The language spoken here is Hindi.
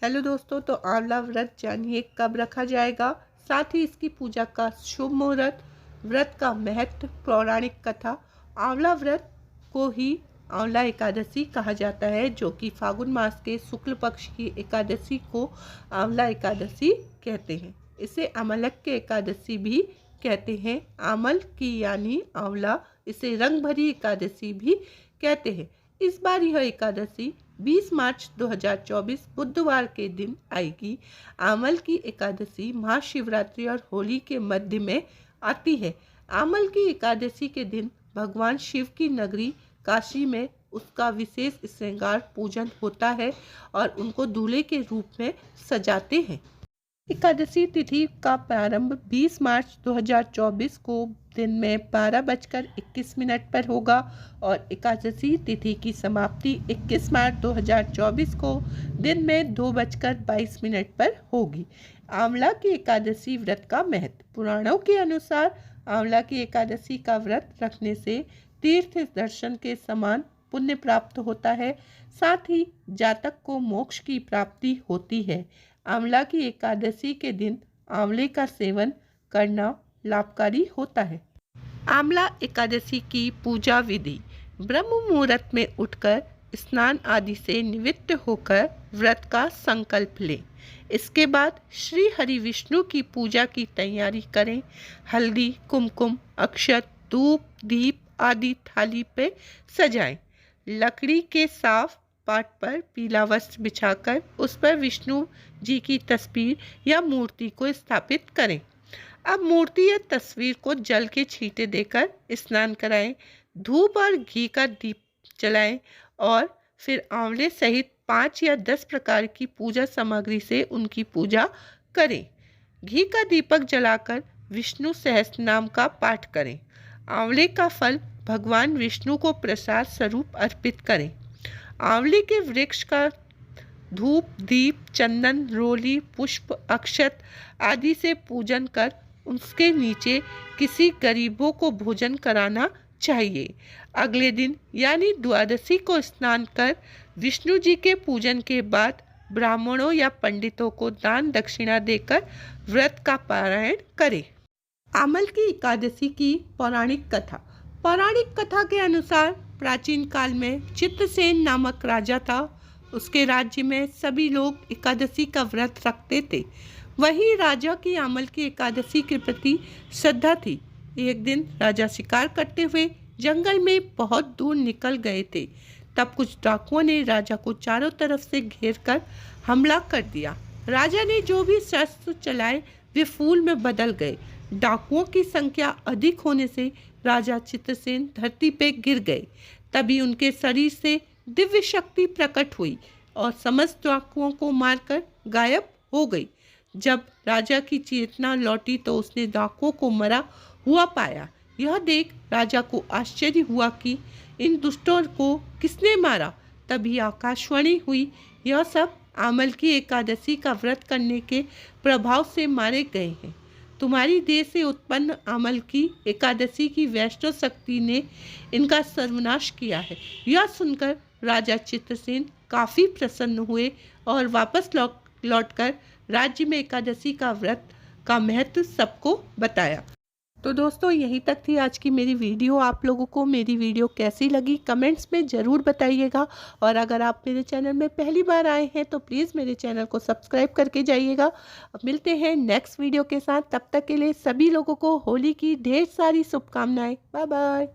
हेलो दोस्तों, तो आंवला व्रत जानिए कब रखा जाएगा, साथ ही इसकी पूजा का शुभ मुहूर्त, व्रत का महत्व, पौराणिक कथा। आंवला व्रत को ही आंवला एकादशी कहा जाता है, जो कि फागुन मास के शुक्ल पक्ष की एकादशी को आंवला एकादशी कहते हैं। इसे अमलक के एकादशी भी कहते हैं। आमल की यानी आंवला, इसे रंग भरी एकादशी भी कहते हैं। इस बार यह एकादशी 20 मार्च 2024 बुधवार के दिन आएगी। आमल की एकादशी महाशिवरात्रि और होली के मध्य में आती है। आमल की एकादशी के दिन भगवान शिव की नगरी काशी में उसका विशेष श्रृंगार पूजन होता है और उनको दूल्हे के रूप में सजाते हैं। एकादशी तिथि का प्रारंभ 20 मार्च 2024 को दिन में 12:21 पर होगा और एकादशी तिथि की समाप्ति 21 मार्च 2024 को दिन में 2:22 पर होगी। आंवला की एकादशी व्रत का महत्व। पुराणों के अनुसार आंवला की एकादशी का व्रत रखने से तीर्थ दर्शन के समान पुण्य प्राप्त होता है, साथ ही जातक को मोक्ष की प्राप्ति होती है। आंवला की एकादशी के दिन आंवले का सेवन करना लाभकारी होता है। आंवला एकादशी की पूजा विधि। ब्रह्म मुहूर्त में उठकर स्नान आदि से निवृत्त होकर व्रत का संकल्प लें। इसके बाद श्री हरि विष्णु की पूजा की तैयारी करें। हल्दी, कुमकुम, अक्षत, धूप, दीप आदि थाली पे सजाएं। लकड़ी के साफ पाट पर पीला वस्त्र बिछाकर उस पर विष्णु जी की तस्वीर या मूर्ति को स्थापित करें। अब मूर्ति या तस्वीर को जल के छींटे देकर स्नान कराएं। धूप और घी का दीप जलाएं और फिर आंवले सहित 5 या 10 प्रकार की पूजा सामग्री से उनकी पूजा करें। घी का दीपक जलाकर विष्णु सहस्त्र नाम का पाठ करें। आंवले का फल भगवान विष्णु को प्रसाद स्वरूप अर्पित करें। आंवले के वृक्ष का धूप, दीप, चंदन, रोली, पुष्प, अक्षत आदि से पूजन कर उसके नीचे किसी गरीबों को भोजन कराना चाहिए। अगले दिन यानी द्वादशी को स्नान कर विष्णु जी के पूजन के बाद ब्राह्मणों या पंडितों को दान दक्षिणा देकर व्रत का पारायण करें। आमल की एकादशी की पौराणिक कथा। पौराणिक कथा के अनुसार प्राचीन काल में चित्रसेन नामक राजा था। उसके राज्य में सभी लोग एकादशी का व्रत रखते थे। वहीं राजा की आमल की एकादशी के प्रति श्रद्धा थी। एक दिन राजा शिकार करते हुए जंगल में बहुत दूर निकल गए थे। तब कुछ डाकुओं ने राजा को चारों तरफ से घेरकर हमला कर दिया। राजा ने जो भी शस्त्र चलाए वे फूल में बदल गए। डाकुओं की संख्या अधिक होने से राजा चित्रसेन धरती पे गिर गए। तभी उनके शरीर से दिव्य शक्ति प्रकट हुई और समस्त डाकुओं को मारकर गायब हो गई। जब राजा की चेतना लौटी तो उसने डाकुओं को मरा हुआ पाया। यह देख राजा को आश्चर्य हुआ कि इन दुष्टों को किसने मारा। तभी आकाशवाणी हुई, यह सब आमल की एकादशी का व्रत करने के प्रभाव से मारे गए हैं। तुम्हारी देह से उत्पन्न आमल की एकादशी की वैष्णव शक्ति ने इनका सर्वनाश किया है। यह सुनकर राजा चित्रसेन काफ़ी प्रसन्न हुए और वापस लौटकर राज्य में एकादशी का व्रत का महत्व सबको बताया। तो दोस्तों, यहीं तक थी आज की मेरी वीडियो। आप लोगों को मेरी वीडियो कैसी लगी कमेंट्स में ज़रूर बताइएगा। और अगर आप मेरे चैनल में पहली बार आए हैं तो प्लीज़ मेरे चैनल को सब्सक्राइब करके जाइएगा। अब मिलते हैं नेक्स्ट वीडियो के साथ। तब तक के लिए सभी लोगों को होली की ढेर सारी शुभकामनाएं। Bye bye.